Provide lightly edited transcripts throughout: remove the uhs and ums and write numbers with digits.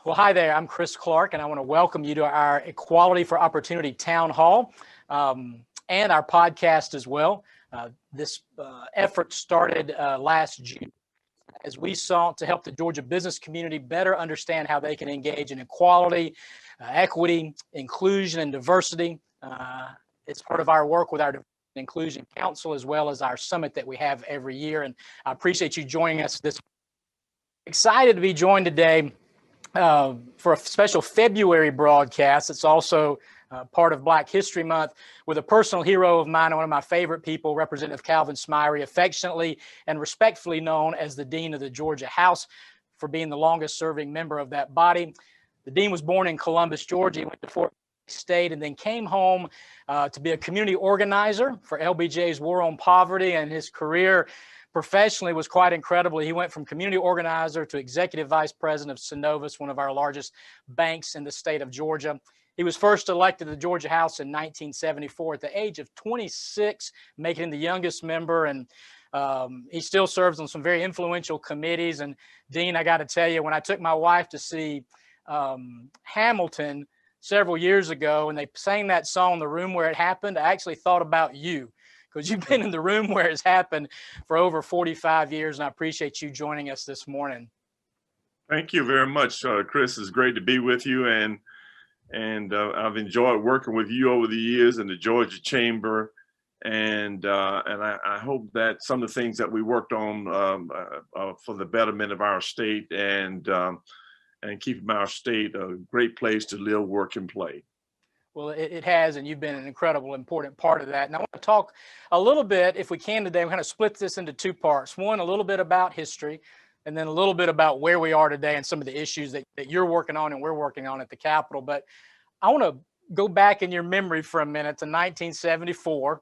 Well, hi there. I'm Chris Clark, and I want to welcome you to our Equality for Opportunity Town Hall and our podcast as well. This effort started last June as we sought to help the Georgia business community better understand how they can engage in equality, equity, inclusion, and diversity. It's part of our work with our Inclusion Council as well as our summit that we have every year. And I appreciate you joining us this. Excited to be joined today for a special February broadcast. It's also part of Black History Month with a personal hero of mine, one of my favorite people, Representative Calvin Smyre, affectionately and respectfully known as the Dean of the Georgia House for being the longest serving member of that body. The Dean was born in Columbus, Georgia. He went to Fort State and then came home to be a community organizer for LBJ's War on Poverty, and his career professionally was quite incredible. He went from community organizer to executive vice president of Synovus, one of our largest banks in the state of Georgia. He was first elected to the Georgia House in 1974 at the age of 26, making him the youngest member. And he still serves on some very influential committees. And Dean, I got to tell you, when I took my wife to see Hamilton several years ago, and they sang that song, The Room Where It Happened, I actually thought about you, because you've been in the room where it's happened for over 45 years, and I appreciate you joining us this morning. Thank you very much, Chris. It's great to be with you, and I've enjoyed working with you over the years in the Georgia Chamber, and I hope that some of the things that we worked on for the betterment of our state and keeping our state a great place to live, work, and play. Well, it has, and you've been an incredible, important part of that. And I want to talk a little bit, if we can today, we're going to split this into two parts. One, a little bit about history, and then a little bit about where we are today and some of the issues that you're working on and we're working on at the Capitol. But I want to go back in your memory for a minute to 1974.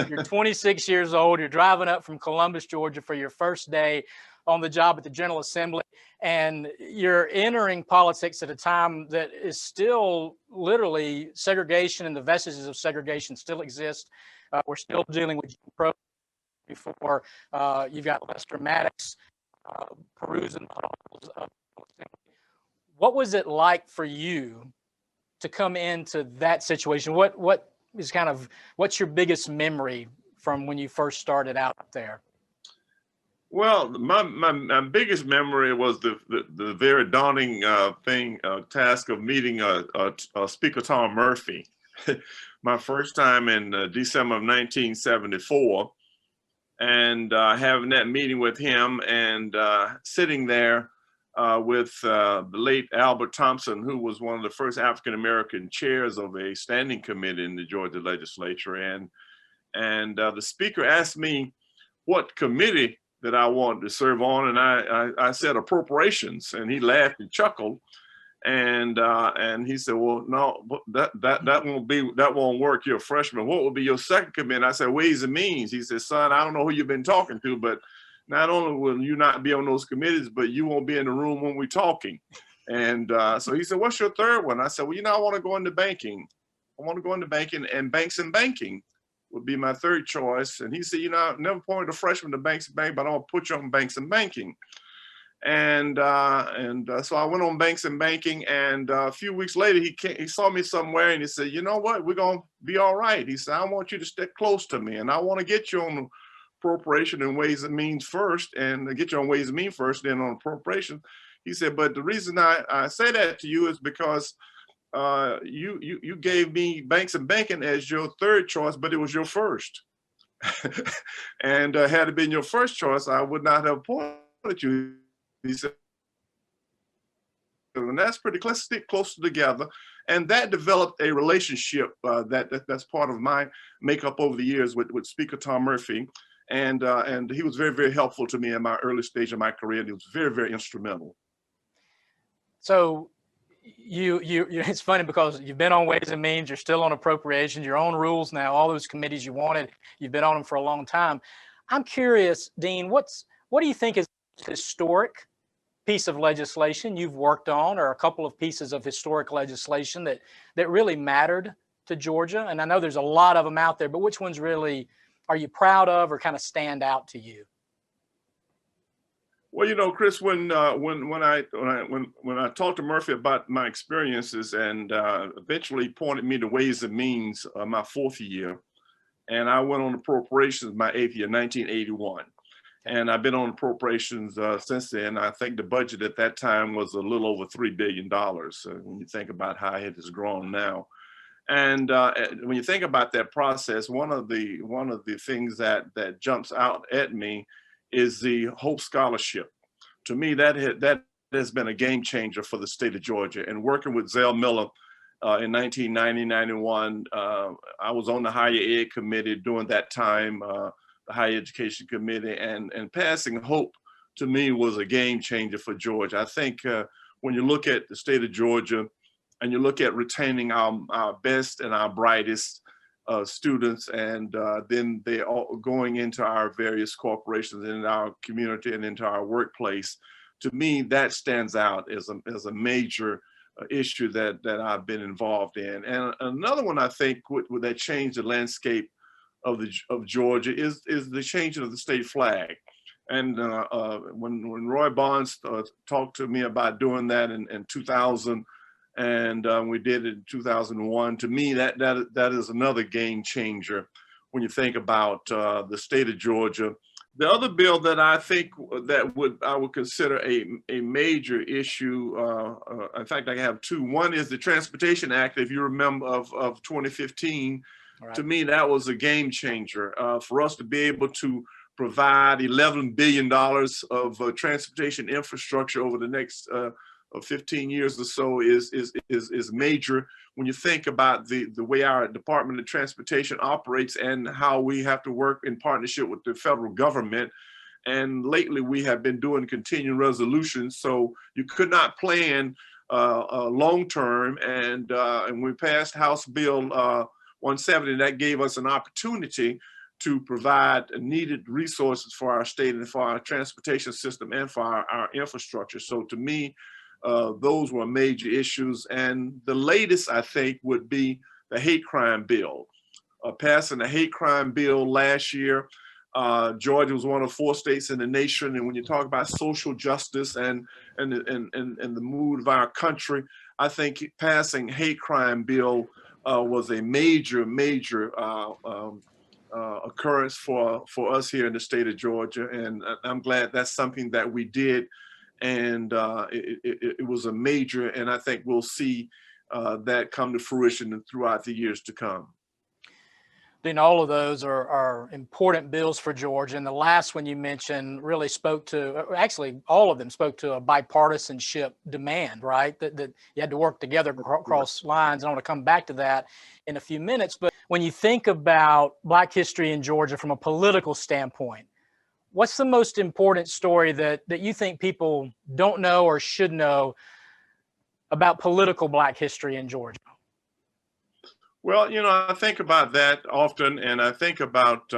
You're 26 years old. You're driving up from Columbus, Georgia for your first day on the job at the General Assembly, and you're entering politics at a time that is still literally segregation, and the vestiges of segregation still exist. We're still dealing with Jim Crow before you've got Lester Maddox perusing. What was it like for you to come into that situation? What's your biggest memory from when you first started out there? Well, my biggest memory was the very daunting task of meeting Speaker Tom Murphy. My first time in December of 1974, and having that meeting with him, and sitting there with the late Albert Thompson, who was one of the first African-American chairs of a standing committee in the Georgia legislature. And the speaker asked me what committee that I wanted to serve on, and I said appropriations, and he laughed and chuckled, and he said, "Well, no, that won't work. You're a freshman. What will be your second committee?" I said, "Ways and Means." He said, "Son, I don't know who you've been talking to, but not only will you not be on those committees, but you won't be in the room when we're talking." And so he said, "What's your third one?" I said, "Well, I want to go into banking. I want to go into banking, and banks and banking would be my third choice." And he said, "I've never pointed a freshman to banks and banking, but I'm gonna put you on banks and banking." And so I went on banks and banking, and a few weeks later, he saw me somewhere, and he said, "You know what? We're gonna be all right." He said, "I want you to stick close to me, and I want to get you on appropriation and Ways and Means first, and get you on Ways and Means first, then on appropriation." He said, "But the reason I say that to you is because you gave me banks and banking as your third choice, but it was your first." And had it been your first choice, I would not have appointed you. He said, and that's pretty close, stick closer together. And that developed a relationship that's part of my makeup over the years with Speaker Tom Murphy. And he was very, very helpful to me in my early stage of my career. And he was very, very instrumental. So it's funny because you've been on Ways and Means, you're still on appropriations, your own rules now, all those committees you wanted, you've been on them for a long time. I'm curious, Dean, what do you think is a historic piece of legislation you've worked on, or a couple of pieces of historic legislation that really mattered to Georgia? And I know there's a lot of them out there, but which ones really are you proud of or kind of stand out to you? Well, Chris, when I talked to Murphy about my experiences and eventually pointed me to Ways and Means my fourth year, and I went on appropriations my eighth year, 1981. And I've been on appropriations since then. I think the budget at that time was a little over $3 billion. When you think about how it has grown now. And when you think about that process, one of the things that jumps out at me is the Hope Scholarship. To me, that has been a game changer for the state of Georgia. And working with Zell Miller in 1990, 91, I was on the higher ed committee during that time, the higher education committee, and passing Hope to me was a game changer for Georgia. I think when you look at the state of Georgia and you look at retaining our best and our brightest students, and then they all going into our various corporations, in our community and into our workplace, to me, that stands out as a major issue that I've been involved in. And another one I think would that change the landscape of Georgia is the changing of the state flag. And when Roy Barnes talked to me about doing that in 2000, and we did it in 2001, to me that is another game changer when you think about the state of Georgia. The other bill that I think that I would consider a major issue, in fact, I have two. One is the Transportation Act, if you remember, of 2015. Right. To me, that was a game changer for us to be able to provide $11 billion of transportation infrastructure over the next 15 years or so is major when you think about the way our Department of Transportation operates and how we have to work in partnership with the federal government. And lately we have been doing continuing resolutions, so you could not plan long term. And we passed House Bill 170, that gave us an opportunity to provide needed resources for our state and for our transportation system and for our infrastructure. So to me, those were major issues. And the latest, I think, would be the hate crime bill. Passing the hate crime bill last year, Georgia was one of 4 states in the nation. And when you talk about social justice and the mood of our country, I think passing hate crime bill was a major occurrence for us here in the state of Georgia. And I'm glad that's something that we did. And it was a major, and I think we'll see that come to fruition throughout the years to come. Dean, all of those are important bills for Georgia. And the last one you mentioned really spoke to, actually all of them spoke to a bipartisanship demand, right? That you had to work together across lines. And I want to come back to that in a few minutes. But when you think about Black history in Georgia from a political standpoint, what's the most important story that you think people don't know or should know about political Black history in Georgia? Well, I think about that often, and I think about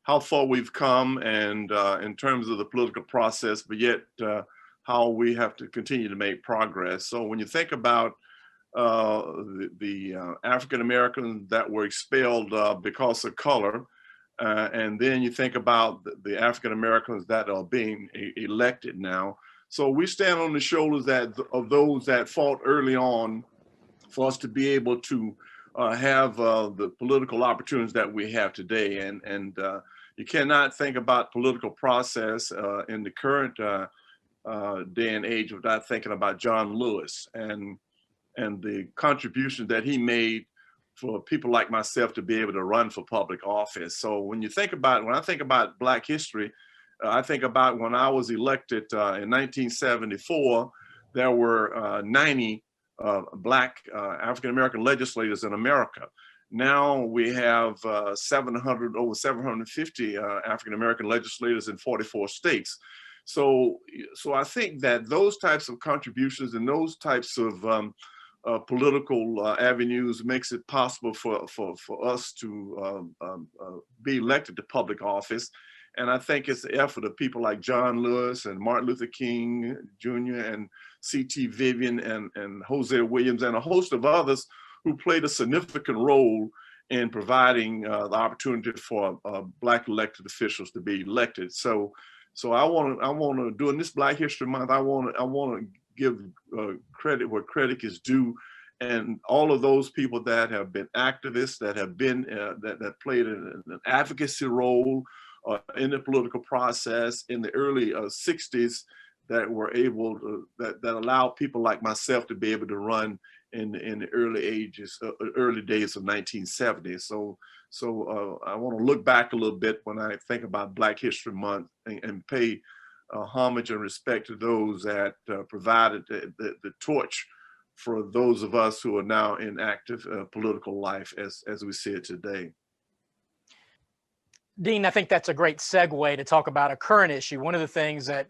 how far we've come and in terms of the political process, but yet how we have to continue to make progress. So when you think about the African Americans that were expelled because of color, and then you think about the African Americans that are being elected now. So we stand on the shoulders of those that fought early on for us to be able to have the political opportunities that we have today. And you cannot think about political process in the current day and age without thinking about John Lewis and the contribution that he made for people like myself to be able to run for public office. So when I think about Black history, I think about when I was elected in 1974, there were 90 Black African-American legislators in America. Now we have over 750 African-American legislators in 44 states. So I think that those types of contributions and those types of political avenues makes it possible for us to be elected to public office. And I think it's the effort of people like John Lewis and Martin Luther King Jr. and C.T. Vivian and Hosea Williams and a host of others who played a significant role in providing the opportunity for Black elected officials to be elected. So So I want to during this Black History Month, I want to give credit where credit is due, and all of those people that have been activists, that have been that played an advocacy role in the political process in the early 60s, that were able to, that allowed people like myself to be able to run in the early days of 1970. So I want to look back a little bit when I think about Black History Month, and pay homage and respect to those that provided the torch for those of us who are now in active political life as we see it today. Dean, I think that's a great segue to talk about a current issue. One of the things that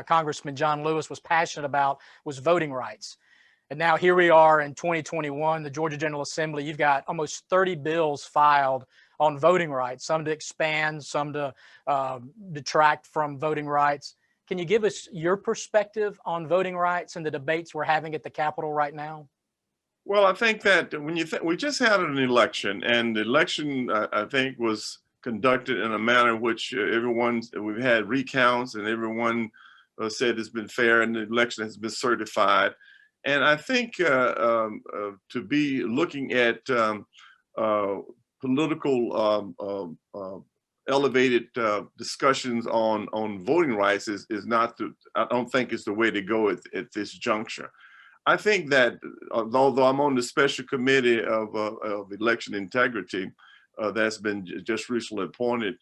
Congressman John Lewis was passionate about was voting rights. And now here we are in 2021, the Georgia General Assembly. You've got almost 30 bills filed on voting rights, some to expand, some to detract from voting rights. Can you give us your perspective on voting rights and the debates we're having at the Capitol right now? Well, I think that when you we just had an election, and the election, I think, was conducted in a manner in which we've had recounts, and everyone said it's been fair, and the election has been certified. And I think to be looking at political elevated discussions on voting rights is not I don't think it's the way to go at this juncture. I think that although I'm on the special committee of election integrity that's been just recently appointed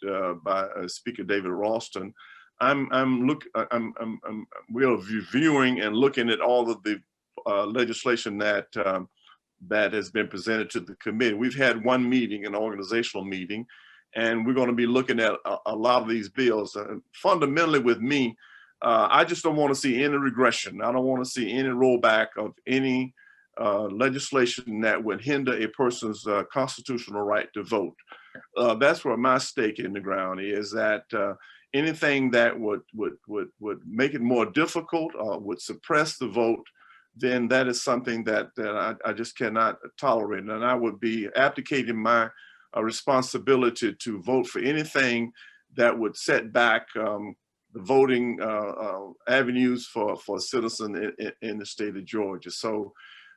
by Speaker David Ralston, we are reviewing and looking at all of the legislation that has been presented to the committee. We've had one meeting, an organizational meeting, and we're going to be looking at a lot of these bills. Fundamentally with me, I just don't want to see any regression. I don't want to see any rollback of any legislation that would hinder a person's constitutional right to vote. That's where my stake in the ground is, that anything that would make it more difficult or would suppress the vote, then that is something that I just cannot tolerate. And I would be abdicating my responsibility to vote for anything that would set back the voting avenues for a citizen in the state of Georgia. So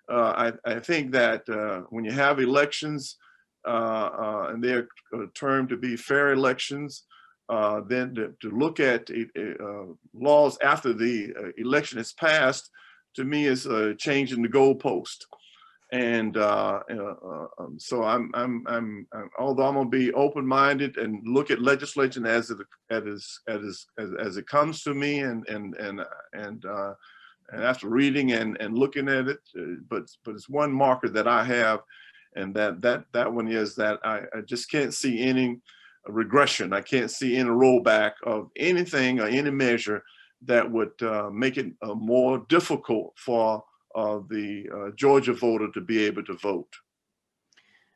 I think that when you have elections and they're termed to be fair elections, then to look at laws after the election is passed, to me, is changing the goalpost. And so although I'm going to be open-minded and look at legislation as it comes to me, and after reading and looking at it, but it's one marker that I have, and that one is that I just can't see any regression. I can't see any rollback of anything or any measure that would make it more difficult for the Georgia voter to be able to vote.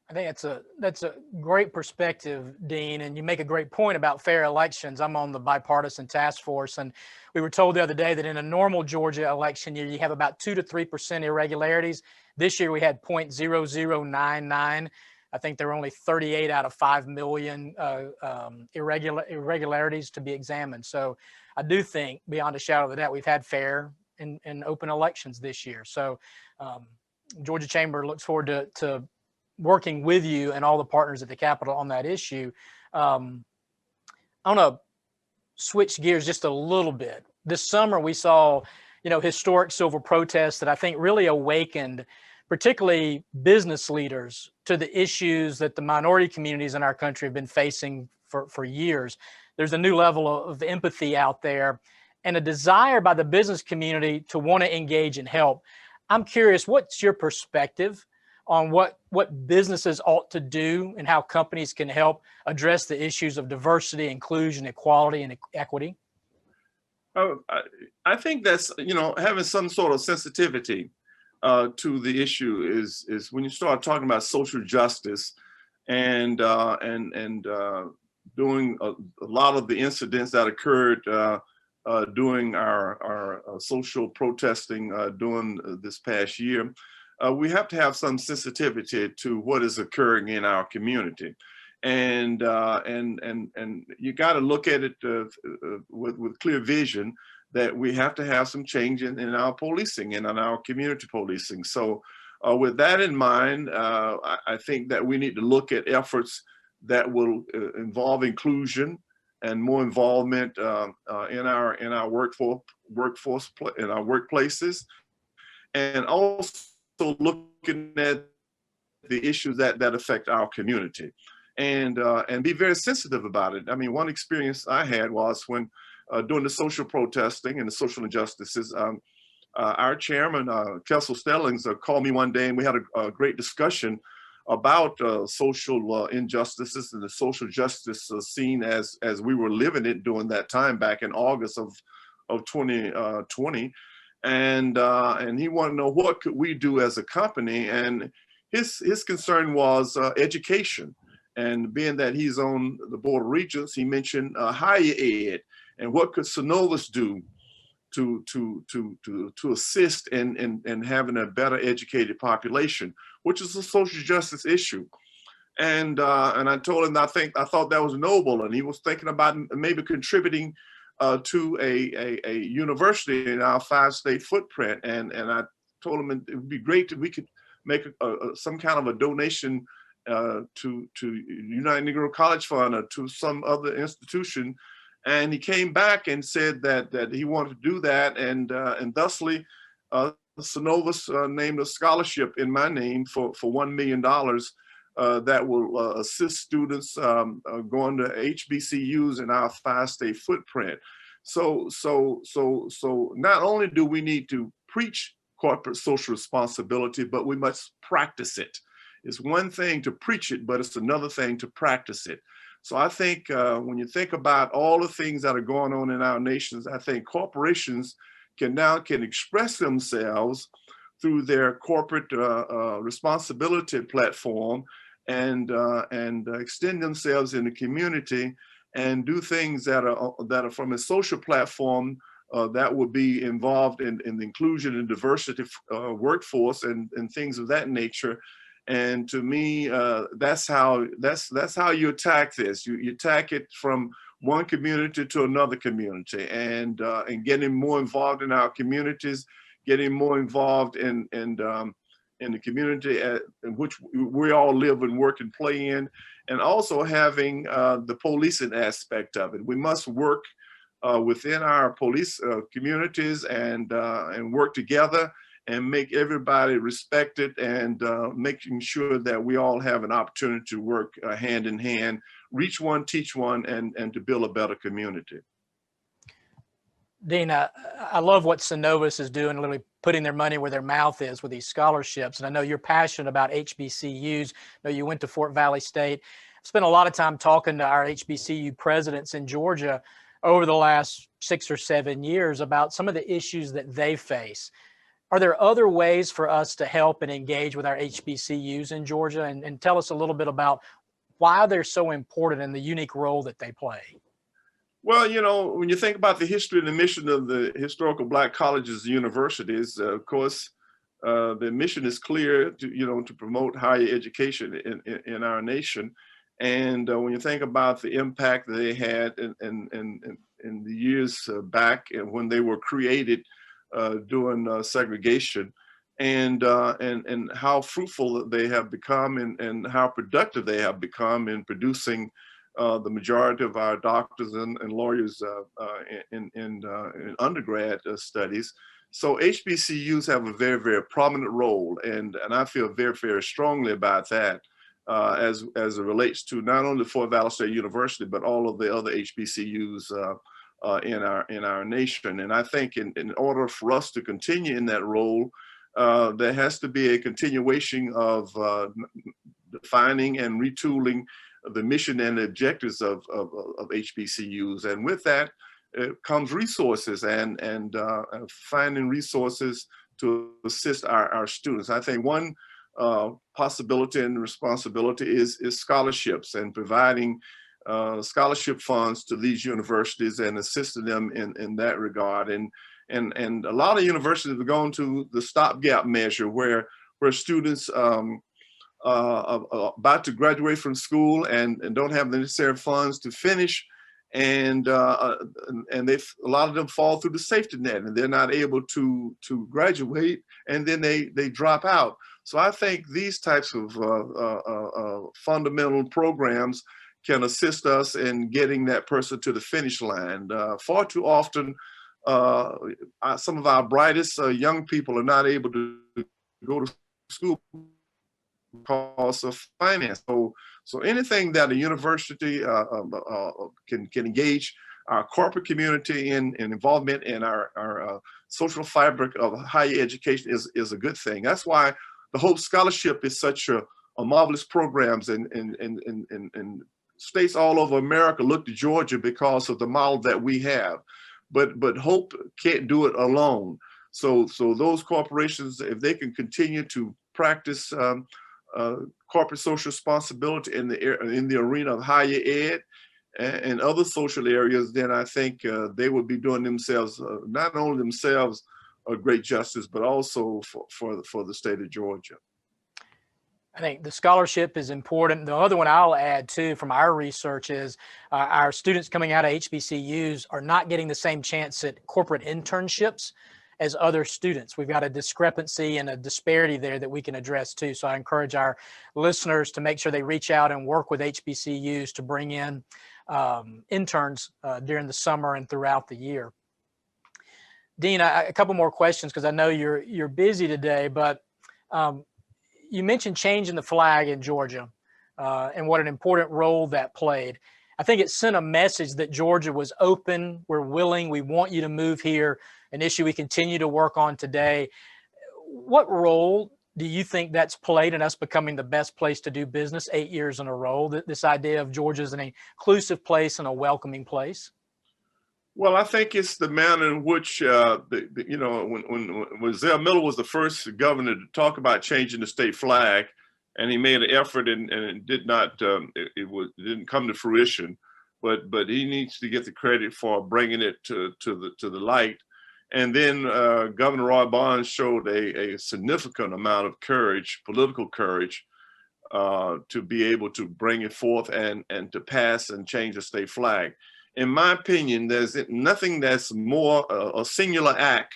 I think that's a great perspective, Dean, and you make a great point about fair elections. I'm on the bipartisan task force, and we were told the other day that in a normal Georgia election year, you have about 2 to 3% irregularities. This year we had 0.0099. I think there were only 38 out of 5 million irregularities to be examined. So I do think, beyond a shadow of a doubt, we've had fair and open elections this year. So Georgia Chamber looks forward to working with you and all the partners at the Capitol on that issue. I want to switch gears just a little bit. This summer we saw, historic civil protests that I think really awakened particularly business leaders to the issues that the minority communities in our country have been facing for years. There's a new level of empathy out there and a desire by the business community to want to engage and help. I'm curious, what's your perspective on what businesses ought to do and how companies can help address the issues of diversity, inclusion, equality, and equity? I think that's, having some sort of sensitivity to the issue is when you start talking about social justice and doing a lot of the incidents that occurred during our social protesting during this past year. We have to have some sensitivity to what is occurring in our community. And you got to look at it with clear vision that we have to have some change in our policing and in our community policing. So with that in mind, I think that we need to look at efforts that will involve inclusion and more involvement in our workforce in our workplaces, and also looking at the issues that affect our community, and be very sensitive about it. I mean, one experience I had was when during the social protesting and the social injustices, our chairman, Kessel Stellings, called me one day, and we had a great discussion about social injustices and the social justice scene as we were living it during that time back in August of 2020. And he wanted to know what could we do as a company, and his concern was education. And being that he's on the Board of Regents, he mentioned higher ed and what could Synovus do to assist in having a better educated population, which is a social justice issue. And I told him I thought that was noble, and he was thinking about maybe contributing to a university in our 5-state footprint. And I told him it would be great if we could make some kind of a donation to United Negro College Fund or to some other institution. And he came back and said that he wanted to do that, and thusly, Synovus named a scholarship in my name for $1 million that will assist students going to HBCUs in our 5-state footprint. So not only do we need to preach corporate social responsibility, but we must practice it. It's one thing to preach it, but it's another thing to practice it. So I think when you think about all the things that are going on in our nations, I think corporations can express themselves through their corporate responsibility platform and extend themselves in the community and do things that are from a social platform that will be involved in the inclusion and diversity workforce and things of that nature. And to me, that's how you attack this. You attack it from one community to another community, and getting more involved in our communities, getting more involved in the community in which we all live and work and play in, and also having the policing aspect of it. We must work within our police communities and work together and make everybody respected, and making sure that we all have an opportunity to work hand in hand, reach one, teach one, and to build a better community. Dean, I love what Synovus is doing, literally putting their money where their mouth is with these scholarships. And I know you're passionate about HBCUs. I know you went to Fort Valley State. I've spent a lot of time talking to our HBCU presidents in Georgia over the last 6 or 7 years about some of the issues that they face. Are there other ways for us to help and engage with our HBCUs in Georgia? And tell us a little bit about why they're so important and the unique role that they play. Well, you know, when you think about the history and the mission of the historical Black colleges and universities, of course, the mission is clear to promote higher education in our nation. And when you think about the impact that they had in the years back and when they were created during segregation, and how fruitful they have become and how productive they have become in producing the majority of our doctors and lawyers in undergrad studies. So HBCUs have a very, very prominent role, and I feel very, very strongly about that as it relates to not only Fort Valley State University, but all of the other HBCUs in our nation. And I think in order for us to continue in that role, there has to be a continuation of defining and retooling the mission and the objectives of HBCUs. And with that comes resources and finding resources to assist our students. I think one possibility and responsibility is scholarships and providing scholarship funds to these universities and assisting them in that regard. And a lot of universities have gone to the stopgap measure where students about to graduate from school and don't have the necessary funds to finish, and a lot of them fall through the safety net, and they're not able to graduate, and then they drop out. So I think these types of fundamental programs can assist us in getting that person to the finish line. Far too often, some of our brightest young people are not able to go to school because of finance. So anything that a university can engage our corporate community in involvement in our social fabric of higher education is a good thing. That's why the Hope Scholarship is such a marvelous program, and states all over America look to Georgia because of the model that we have. But Hope can't do it alone. So those corporations, if they can continue to practice corporate social responsibility in the arena of higher ed and other social areas, then I think they would be doing themselves, not only themselves, a great justice, but also for the state of Georgia. I think the scholarship is important. The other one I'll add too from our research is our students coming out of HBCUs are not getting the same chance at corporate internships as other students. We've got a discrepancy and a disparity there that we can address too. So I encourage our listeners to make sure they reach out and work with HBCUs to bring in interns during the summer and throughout the year. Dean, a couple more questions because I know you're busy today, but you mentioned changing the flag in Georgia and what an important role that played. I think it sent a message that Georgia was open, we're willing, we want you to move here, an issue we continue to work on today. What role do you think that's played in us becoming the best place to do business 8 years in a row, this idea of Georgia as an inclusive place and a welcoming place? Well, I think it's the manner in which, when Zell Miller was the first governor to talk about changing the state flag, and he made an effort and it did not, it didn't come to fruition, but he needs to get the credit for bringing it to the light. And then Governor Roy Barnes showed a significant amount of courage, political courage, to be able to bring it forth and to pass and change the state flag. In my opinion, there's nothing that's more a singular act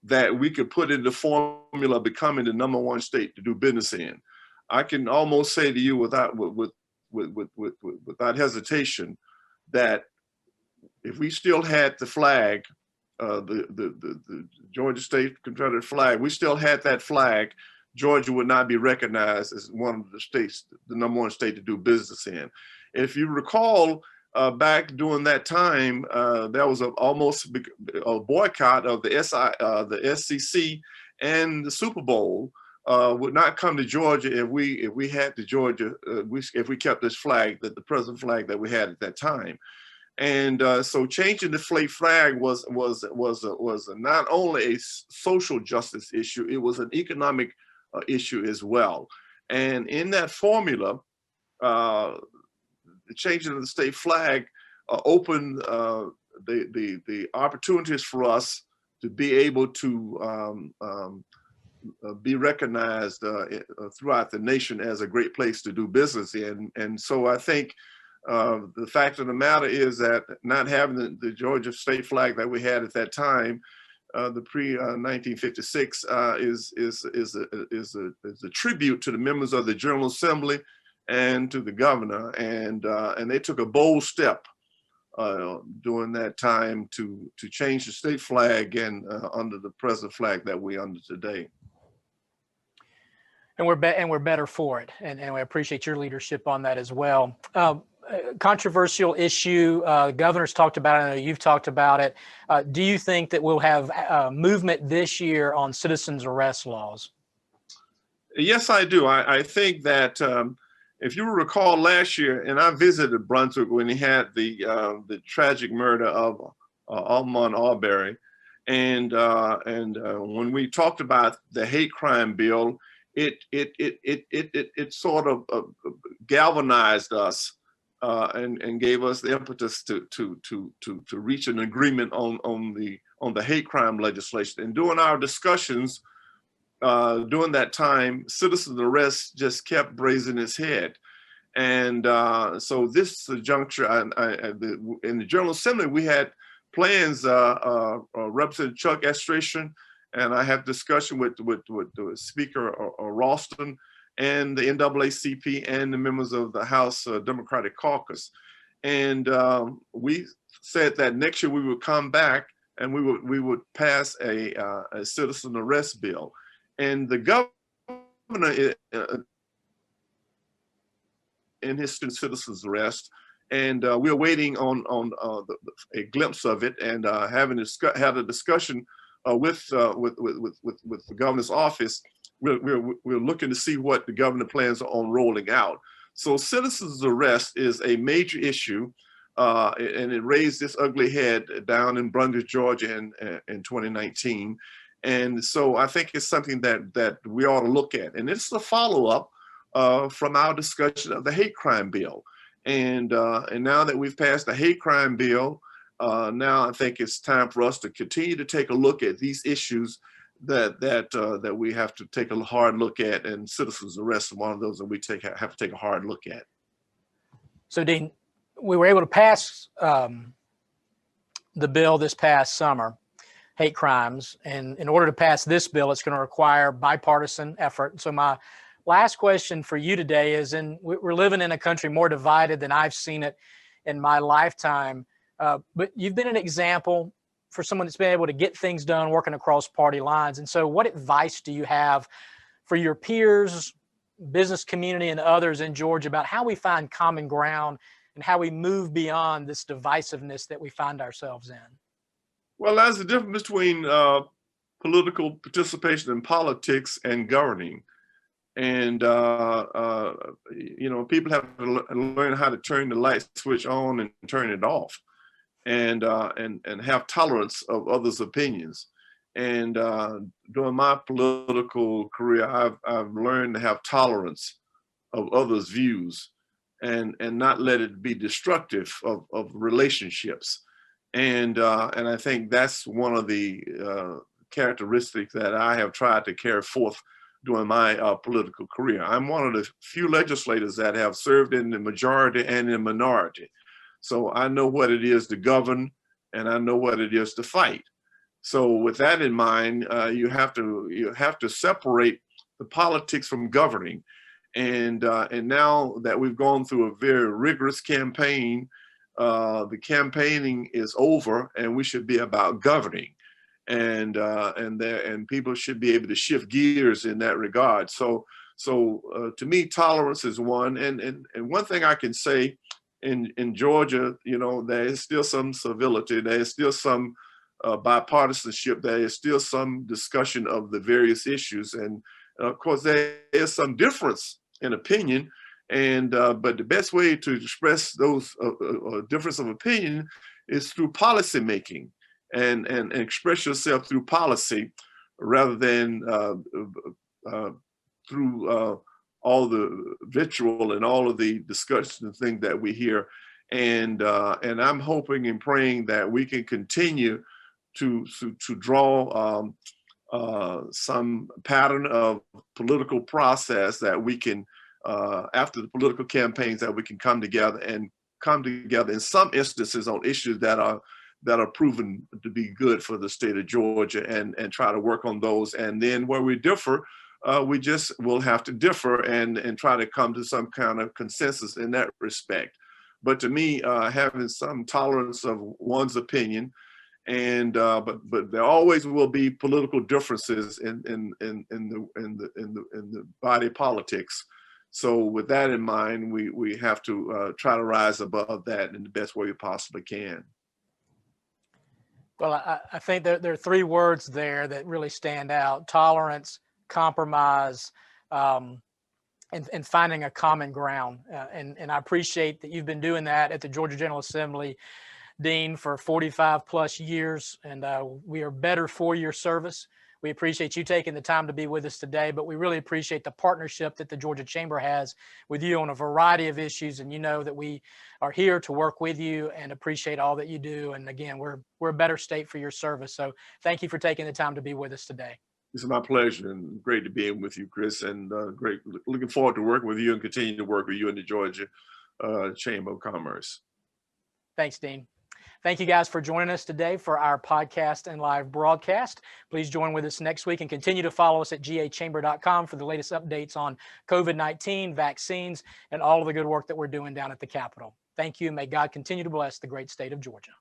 that we could put in the formula of becoming the #1 state to do business in. I can almost say to you without hesitation that if we still had the flag, the Georgia State Confederate flag, we still had that flag, Georgia would not be recognized as one of the states, the #1 state to do business in. If you recall, back during that time, there was almost a boycott of the SEC and the Super Bowl would not come to Georgia if we had the Georgia if we kept this flag, the present flag that we had at that time. And so changing the flag was not only a social justice issue, it was an economic issue as well. And in that formula, the changing of the state flag opened the opportunities for us to be able to be recognized throughout the nation as a great place to do business in. And so I think the fact of the matter is that not having the Georgia state flag that we had at that time, the pre-1956, is a tribute to the members of the General Assembly and to the governor, and they took a bold step during that time to change the state flag and under the present flag that we're under today. And we're better for it, and we appreciate your leadership on that as well. Controversial issue, governor's talked about it, I know you've talked about it. Do you think that we'll have movement this year on citizens arrest laws? Yes, I do. I think that if you recall last year, and I visited Brunswick when he had the tragic murder of Ahmaud Arbery, and when we talked about the hate crime bill, it sort of galvanized us and gave us the impetus to reach an agreement on the hate crime legislation. And during our discussions, during that time, citizen arrest just kept raising its head. And so this juncture, in the General Assembly, we had plans, Representative Chuck Estration, and I had discussion with the Speaker Ralston and the NAACP and the members of the House Democratic Caucus. And we said that next year we would come back and we would pass a citizen arrest bill. And the governor in his citizens arrest, and we're waiting on a glimpse of it, and had a discussion with the governor's office. We're looking to see what the governor plans on rolling out. So citizens arrest is a major issue, and it raised this ugly head down in Brunswick, Georgia in 2019. And so I think it's something that we ought to look at. And it's a follow-up from our discussion of the hate crime bill. And now that we've passed the hate crime bill, now I think it's time for us to continue to take a look at these issues that we have to take a hard look at, and citizens arrest is one of those that we have to take a hard look at. So Dean, we were able to pass the bill this past summer, hate crimes, and in order to pass this bill, it's going to require bipartisan effort. So my last question for you today is, we're living in a country more divided than I've seen it in my lifetime, but you've been an example for someone that's been able to get things done working across party lines. And so what advice do you have for your peers, business community, and others in Georgia about how we find common ground and how we move beyond this divisiveness that we find ourselves in? Well, there's a difference between political participation in politics and governing. And, you know, people have to learn how to turn the light switch on and turn it off, and have tolerance of others' opinions. And during my political career, I've learned to have tolerance of others' views, and not let it be destructive of relationships. And I think that's one of the characteristics that I have tried to carry forth during my political career. I'm one of the few legislators that have served in the majority and in the minority. So I know what it is to govern, and I know what it is to fight. So with that in mind, you have to separate the politics from governing. And now that we've gone through a very rigorous campaign, the campaigning is over, and we should be about governing. And people should be able to shift gears in that regard. So to me, tolerance is one. And one thing I can say in Georgia, you know, there is still some civility, there is still some bipartisanship, there is still some discussion of the various issues, and of course there is some difference in opinion. And but the best way to express those difference of opinion is through policy making. And express yourself through policy rather than through all the vitriol and all of the discussion and things that we hear. And I'm hoping and praying that we can continue to draw some pattern of political process that we can, after the political campaigns, that we can come together in some instances on issues that are proven to be good for the state of Georgia, and try to work on those. And then where we differ, we just will have to differ and try to come to some kind of consensus in that respect. But to me, having some tolerance of one's opinion, and but there always will be political differences in the body politics. So with that in mind, we have to try to rise above that in the best way we possibly can. Well, I think there are three words there that really stand out: tolerance, compromise, and finding a common ground. And I appreciate that you've been doing that at the Georgia General Assembly, Dean, for 45 plus years, and we are better for your service. We appreciate you taking the time to be with us today, but we really appreciate the partnership that the Georgia Chamber has with you on a variety of issues. And you know that we are here to work with you and appreciate all that you do. And again, we're a better state for your service. So thank you for taking the time to be with us today. It's my pleasure and great to be in with you, Chris, and great looking forward to working with you and continue to work with you in the Georgia Chamber of Commerce. Thanks, Dean. Thank you guys for joining us today for our podcast and live broadcast. Please join with us next week and continue to follow us at gachamber.com for the latest updates on COVID-19, vaccines, and all of the good work that we're doing down at the Capitol. Thank you, and may God continue to bless the great state of Georgia.